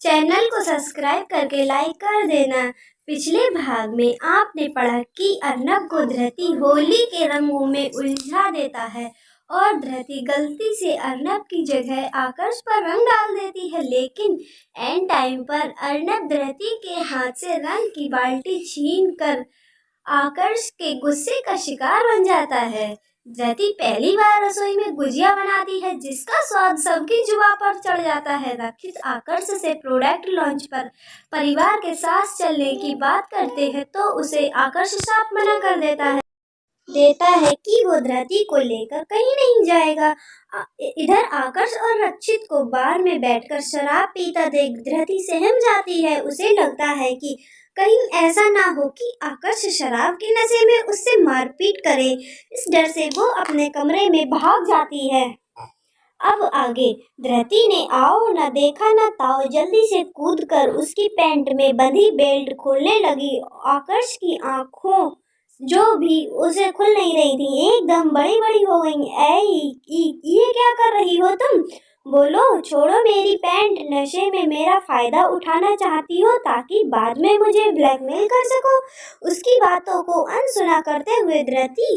Channel को subscribe करके like कर देना। पिछले भाग में आपने पढ़ा कि अर्नब को धृति होली के रंगों में उलझा देता है और धृति गलती से अर्नब की जगह आकर्ष पर रंग डाल देती है, लेकिन एंड टाइम पर अर्नब धृति के हाथ से रंग की बाल्टी छीन कर आकर्ष के गुस्से का शिकार बन जाता है। धृति पहली बार रसोई में गुजिया बनाती है, जिसका स्वाद सबकी जुबान पर चढ़ जाता है। रक्षित आकर्ष से प्रोडक्ट लॉन्च पर परिवार के साथ चलने की बात करते हैं तो उसे आकर्ष साफ मना कर देता है कि वो धृति को लेकर कहीं नहीं जाएगा। इधर आकर्ष और रक्षित को बार में बैठकर शराब पीता देख धृति सहम जाती है। उसे लगता है कि कहीं ऐसा ना हो कि आकर्ष शराब के नशे में उससे मारपीट करे। इस डर से वो अपने कमरे में भाग जाती है। अब आगे धृति ने आओ न देखा न ताओ जल्दी से कूदकर उसकी पैंट में बंधी बेल्ट खोलने लगी। आकर्ष की आंखों जो भी उसे खुल नहीं रही थी एकदम बड़ी बड़ी हो गई। ये क्या कर रही हो तुम? बोलो, छोड़ो मेरी पैंट। नशे में मेरा फायदा उठाना चाहती हो ताकि बाद में मुझे ब्लैकमेल कर सको। उसकी बातों को अनसुना करते हुए धृति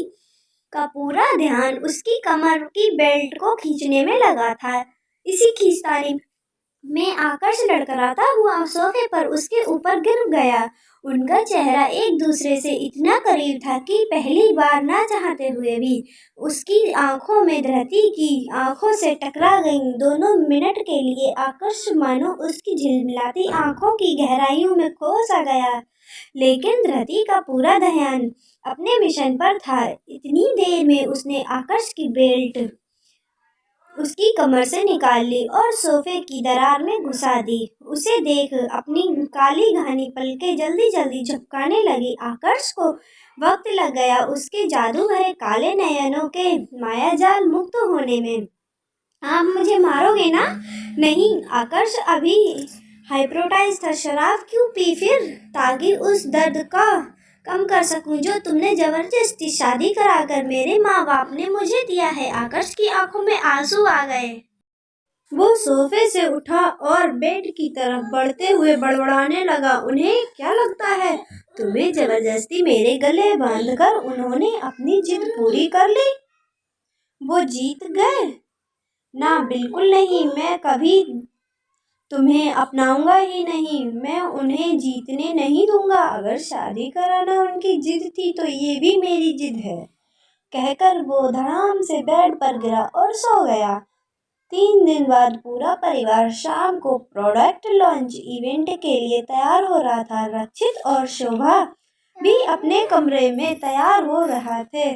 का पूरा ध्यान उसकी कमर की बेल्ट को खींचने में लगा था। इसी खींचतानी में आकर्ष लड़खड़ाता हुआ सोफे पर उसके ऊपर गिर गया। उनका चेहरा एक दूसरे से इतना करीब था कि पहली बार ना चाहते हुए भी उसकी आंखों में धृति की आंखों से टकरा गईं। दोनों मिनट के लिए आकर्ष मानो उसकी झिलमिलाती आंखों की गहराइयों में खो सा गया, लेकिन धृति का पूरा ध्यान अपने मिशन पर था। इतनी देर में उसने आकर्ष की बेल्ट उसकी कमर से निकाल ली और सोफे की दरार में घुसा दी। उसे देख अपनी काली घानी पलकें जल्दी जल्दी झपकाने लगी। आकर्ष को वक्त लग गया उसके जादू भरे काले नयनों के मायाजाल मुक्त होने में। आप मुझे मारोगे ना? नहीं, आकर्ष अभी हाइप्नोटाइज था। शराब क्यों पी फिर? ताकि उस दर्द का कम कर सकूं जो तुमने जबरदस्ती शादी कराकर मेरे माँ बाप ने मुझे दिया है। आकर्ष की आंखों में आंसू आ गए। वो सोफे से उठा और बेड की तरफ बढ़ते हुए बड़बड़ाने लगा। उन्हें क्या लगता है तुम्हें जबरदस्ती मेरे गले बांधकर उन्होंने अपनी जिद पूरी कर ली? वो जीत गए ना? बिल्कुल नहीं। मैं कभी तुम्हें अपनाऊंगा ही नहीं। मैं उन्हें जीतने नहीं दूंगा। अगर शादी कराना उनकी जिद थी तो ये भी मेरी जिद है, कहकर वो धड़ाम से बेड पर गिरा और सो गया। 3 दिन बाद पूरा परिवार शाम को प्रोडक्ट लॉन्च इवेंट के लिए तैयार हो रहा था। रक्षित और शोभा भी अपने कमरे में तैयार हो रहे थे।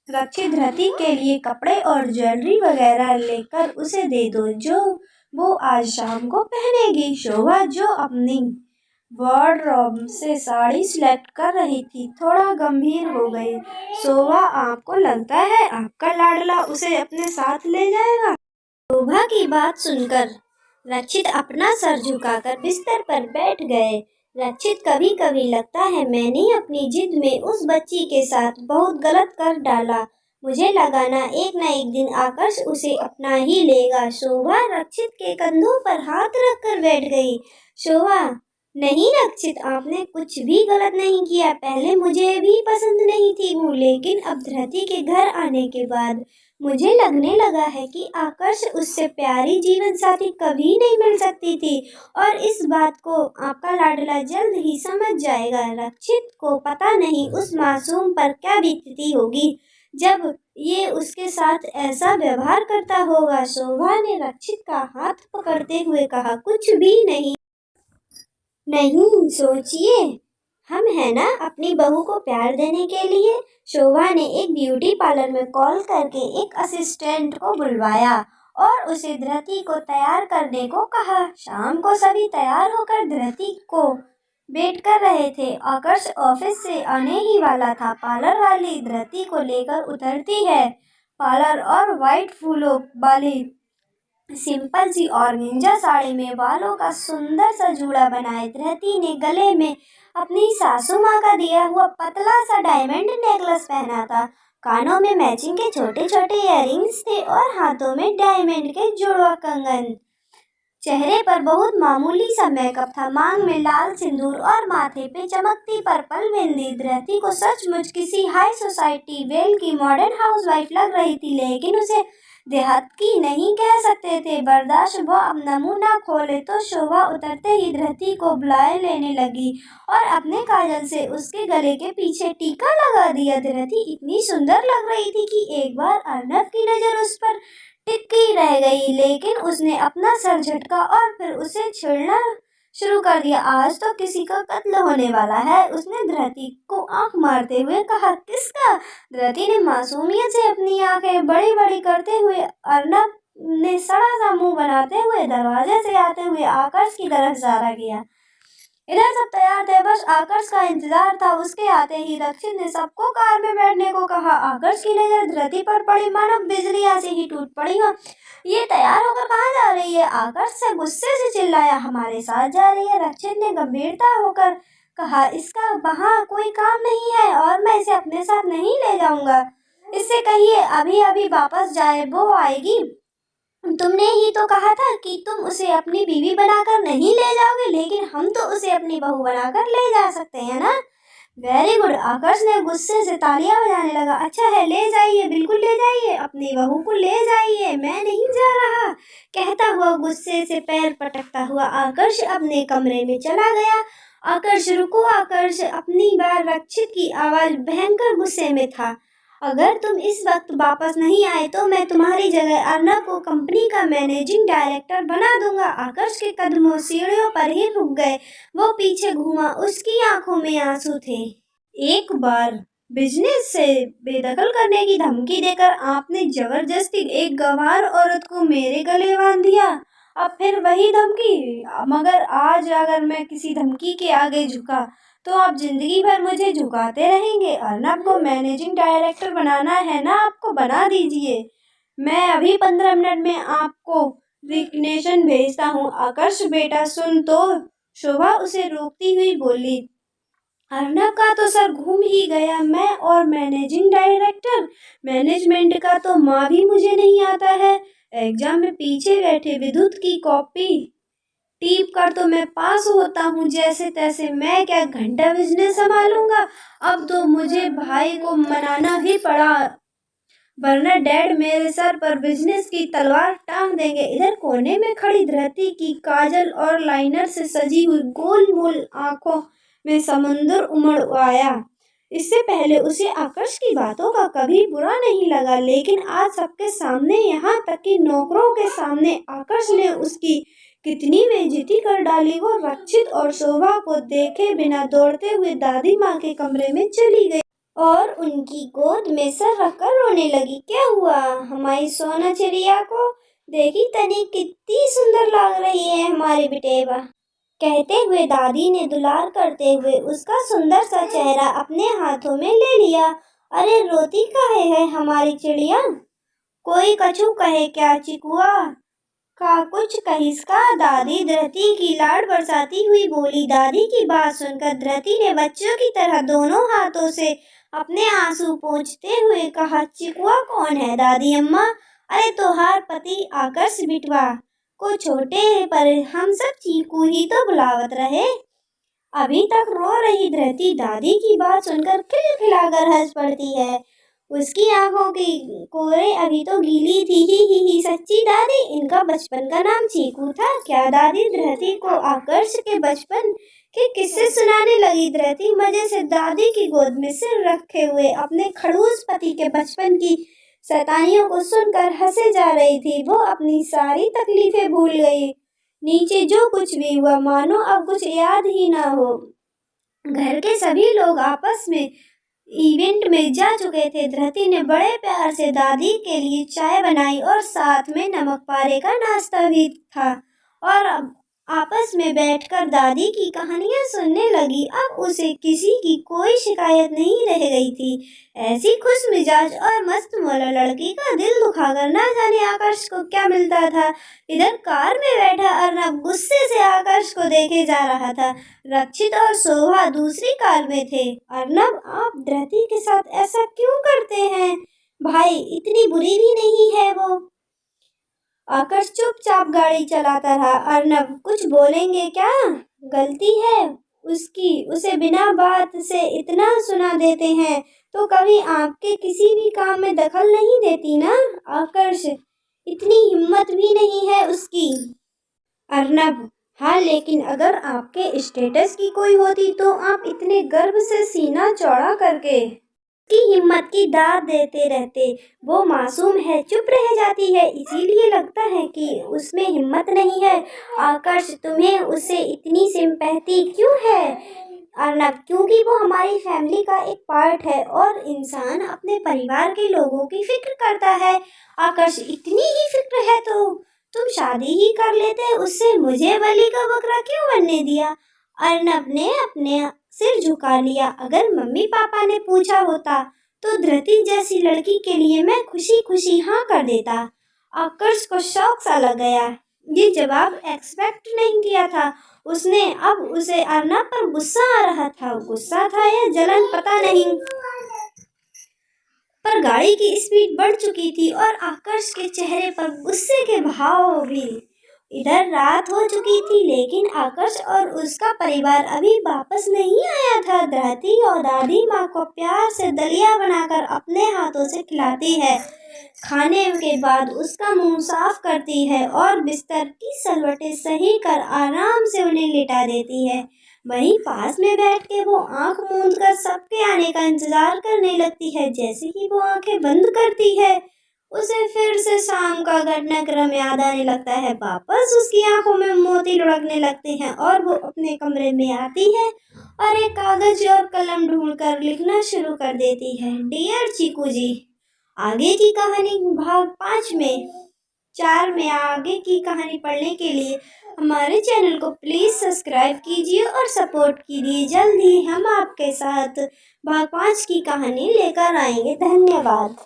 रक्षित धृति के लिए कपड़े और ज्वेलरी वगैरह लेकर उसे दे दो जो वो आज शाम को पहनेगी। शोभा जो अपनी वार्डरोब से साड़ी सिलेक्ट कर रही थी थोड़ा गंभीर हो गई। शोभा, आपको लगता है आपका लाडला उसे अपने साथ ले जाएगा? शोभा की बात सुनकर रक्षित अपना सर झुकाकर बिस्तर पर बैठ गए। रक्षित, कभी कभी लगता है मैंने अपनी जिद में उस बच्ची के साथ बहुत गलत कर डाला। मुझे लगा ना एक दिन आकर्ष उसे अपना ही लेगा। शोभा रक्षित के कंधों पर हाथ रखकर बैठ गई। शोभा, नहीं रक्षित, आपने कुछ भी गलत नहीं किया। पहले मुझे भी पसंद नहीं थी वो, लेकिन अब धृति के घर आने के बाद मुझे लगने लगा है कि आकर्ष उससे प्यारी जीवन साथी कभी नहीं मिल सकती थी और इस बात को आपका लाडला जल्द ही समझ जाएगा। रक्षित को पता नहीं उस मासूम पर क्या बीतती होगी जब ये उसके साथ ऐसा व्यवहार करता होगा। शोभा ने रक्षित का हाथ पकड़ते हुए कहा, कुछ भी नहीं सोचिए, हम है ना अपनी बहू को प्यार देने के लिए। शोभा ने एक ब्यूटी पार्लर में कॉल करके एक असिस्टेंट को बुलवाया और उसे धृति को तैयार करने को कहा। शाम को सभी तैयार होकर धृति को वेट कर रहे थे। आकर्ष ऑफिस से आने ही वाला था। पार्लर वाली धृति को लेकर उतरती है। पार्लर और व्हाइट फूलों वाली सिंपल सी ऑर्गेन्जा साड़ी में बालों का सुंदर सा जूड़ा बनाए धृति ने गले में अपनी सासू माँ का दिया हुआ पतला सा डायमंड नेकलेस पहना था। कानों में मैचिंग के छोटे छोटे इयररिंग्स थे और हाथों में डायमंड के जुड़वा कंगन। चेहरे पर बहुत मामूली सा मेकअप था, मांग में लाल सिंदूर और माथे पे चमकती पर्पल बिंदी। धरती को सचमुच किसी हाई सोसाइटी बेल की मॉडर्न हाउसवाइफ लग रही थी, लेकिन उसे देहात की नहीं कह सकते थे बर्दाश्त। वो अब नमूना खोले तो शोभा उतरते ही धरती को बुलाए लेने लगी और अपने काजल से उसके गले के पीछे टीका लगा दिया। धरती इतनी सुंदर लग रही थी कि एक बार अर्नब की नजर उस पर टिकी रह गई, लेकिन उसने अपना सर झटका और फिर उसे छेड़ना शुरू कर दिया। आज तो किसी का कत्ल होने वाला है, उसने धरती को आंख मारते हुए कहा। किसका? धरती ने मासूमियत से अपनी आंखें बड़ी बड़ी करते हुए अर्नब ने सड़ा सा मुंह बनाते हुए दरवाजे से आते हुए आकाश की तरफ इशारा किया। इधर सब तैयार थे, बस आकर्ष का इंतजार था। उसके आते ही रक्षित ने सबको कार में बैठने को कहा। आकर्ष की नजर धरती पर पड़ी, मानो बिजली ऐसे ही टूट पड़ी हो। ये तैयार होकर कहाँ जा रही है? आकर्ष से गुस्से से चिल्लाया। हमारे साथ जा रही है, रक्षित ने गंभीरता होकर कहा। इसका वहाँ कोई काम नहीं है और मैं इसे अपने साथ नहीं ले जाऊंगा। इससे कहिए अभी अभी वापस जाए, वो आएगी। तुमने ही तो कहा था कि तुम उसे अपनी बीवी बनाकर नहीं ले जाओगे, लेकिन हम तो उसे अपनी बहू बनाकर ले जा सकते हैं ना। वेरी गुड, आकर्ष ने गुस्से से तालियां बजाने लगा। अच्छा है, ले जाइए, बिल्कुल ले जाइए, अपनी बहू को ले जाइए, मैं नहीं जा रहा, कहता हुआ गुस्से से पैर पटकता हुआ आकर्ष अपने कमरे में चला गया। आकर्ष रुको, आकर्ष, अपनी बार रक्षित की आवाज भयंकर गुस्से में था। अगर तुम इस वक्त वापस नहीं आए तो मैं तुम्हारी जगह अर्नब को कंपनी का मैनेजिंग डायरेक्टर बना दूंगा। आकर्ष के कदमों सीढ़ियों पर ही रुक गए। वो पीछे घूमा, उसकी आंखों में आंसू थे। एक बार बिजनेस से बेदखल करने की धमकी देकर आपने जबरदस्ती एक गंवार औरत को मेरे गले बांध दिया। अब फिर वही धमकी। मगर आज अगर मैं किसी धमकी के आगे झुका तो आप जिंदगी भर मुझे झुकाते रहेंगे। अर्नब को मैनेजिंग डायरेक्टर बनाना है ना, आपको बना दीजिए। मैं अभी 15 मिनट में आपको रिकग्निशन भेजता हूँ। आकर्ष बेटा सुन तो, शोभा उसे रोकती हुई बोली। अर्नब का तो सर घूम ही गया। मैं और मैनेजिंग डायरेक्टर, मैनेजमेंट का तो माँ भी मुझे नहीं आता है। एग्जाम में पीछे बैठे विद्युत की कॉपी टीप कर तो मैं पास होता हूँ जैसे तैसे। मैं क्या घंटा बिजनेस संभालूंगा? अब तो मुझे भाई को मनाना ही पड़ा, वरना डैड मेरे सर पर बिजनेस की तलवार टांग देंगे। इधर कोने में खड़ी धरती की काजल और लाइनर से सजी हुई गोल मोल आंखों में समुंदर उमड़ आया। इससे पहले उसे आकर्ष की बातों का कभी बुरा नहीं लगा, लेकिन आज सबके सामने, यहाँ तक कि नौकरों के सामने आकर्ष ने उसकी कितनी बेइज्जती कर डाली। वो रक्षित और शोभा को देखे बिना दौड़ते हुए दादी माँ के कमरे में चली गई और उनकी गोद में सर रखकर रोने लगी। क्या हुआ हमारी सोना चिड़िया को? देखी तनी कितनी सुंदर लग रही है हमारी बिटेवा, कहते हुए दादी ने दुलार करते हुए उसका सुंदर सा चेहरा अपने हाथों में ले लिया। अरे रोती काहे है हमारी चिड़िया? कोई कछु कहे क्या चिकुआ का कुछ कहिसका? दादी धरती की लाड़ बरसाती हुई बोली। दादी की बात सुनकर धरती ने बच्चों की तरह दोनों हाथों से अपने आंसू पोंछते हुए कहा। चिकुआ कौन है दादी अम्मा? अरे तोहार पति आकर्ष बिटवा को छोटे पर हम सब चीकू ही तो बुलावत रहे। अभी तक रो रही धरती दादी की बात सुनकर खिलखिलाकर हंस पड़ती है। उसकी आंखों की कोरे अभी तो गीली थी। ही सच्ची दादी, इनका बचपन का नाम चीकू था क्या? दादी धरती को आकर्ष के बचपन के किस्से सुनाने लगी। धरती मजे से दादी की गोद में सिर रखे हुए अपने खड़ूस पति के बचपन की शैतानियों को सुनकर हंसे जा रही थी। वो अपनी सारी तकलीफें भूल गई। नीचे जो कुछ भी हुआ मानो अब कुछ याद ही ना हो। घर के सभी लोग आपस में इवेंट में जा चुके थे। धरती ने बड़े प्यार से दादी के लिए चाय बनाई और साथ में नमक पारे का नाश्ता भी था और अब आपस में बैठकर दादी की कहानियां सुनने लगी। अब उसे किसी की कोई शिकायत नहीं रह गई थी। ऐसी खुश मिजाज और मस्त मौला लड़की का दिल दुखाकर ना जाने आकर्ष को क्या मिलता था। इधर कार में बैठा अर्नब गुस्से से आकर्ष को देखे जा रहा था। रक्षित और शोभा दूसरी कार में थे। अर्नब, आप धरती के साथ ऐसा क्यों करते हैं? भाई इतनी बुरी भी नहीं है वो। आकर्ष चुपचाप गाड़ी चलाता रहा। अर्नब, कुछ बोलेंगे क्या? गलती है उसकी, उसे बिना बात से इतना सुना देते हैं तो कभी आपके किसी भी काम में दखल नहीं देती ना? आकर्ष, इतनी हिम्मत भी नहीं है उसकी। अर्नब, हाँ, लेकिन अगर आपके स्टेटस की कोई होती तो आप इतने गर्व से सीना चौड़ा करके की हिम्मत की दाद देते रहते। वो मासूम है, चुप रह जाती है, इसीलिए लगता है कि उसमें हिम्मत नहीं है। आकर्ष, तुम्हें उससे इतनी सिंपैथी क्यों है? अर्नब, क्योंकि वो हमारी फैमिली का एक पार्ट है और इंसान अपने परिवार के लोगों की फिक्र करता है। आकर्ष, इतनी ही फिक्र है तो तुम शादी ही कर लेते उससे, मुझे बलि का बकरा क्यों बनने दिया? अर्नब ने अपने सिर झुका लिया। अगर मम्मी पापा ने पूछा होता तो धृति जैसी लड़की के लिए मैं खुशी खुशी हाँ कर देता। आकर्ष को शौक सा लग गया। ये जवाब एक्सपेक्ट नहीं किया था उसने। अब उसे अर्नब पर गुस्सा आ रहा था। गुस्सा था या जलन पता नहीं, पर गाड़ी की स्पीड बढ़ चुकी थी और आकर्ष के चेहरे पर गुस्से के भाव भी। इधर रात हो चुकी थी लेकिन आकर्ष और उसका परिवार अभी वापस नहीं आया था। दादी और दादी माँ को प्यार से दलिया बनाकर अपने हाथों से खिलाती है। खाने के बाद उसका मुंह साफ करती है और बिस्तर की सलवटें सही कर आराम से उन्हें लिटा देती है। वहीं पास में बैठ के वो आंख मूंद कर सबके आने का इंतजार करने लगती है। जैसे ही वो आंखें बंद करती है उसे फिर से शाम का घटनाक्रम याद आने लगता है। वापस उसकी आंखों में मोती लुढ़कने लगते हैं और वो अपने कमरे में आती है और एक कागज और कलम ढूंढकर लिखना शुरू कर देती है। डियर चीकू जी, आगे की कहानी भाग 4 में आगे की कहानी पढ़ने के लिए हमारे चैनल को प्लीज़ सब्सक्राइब कीजिए और सपोर्ट कीजिए। जल्द ही हम आपके साथ भाग 5 की कहानी लेकर आएंगे। धन्यवाद।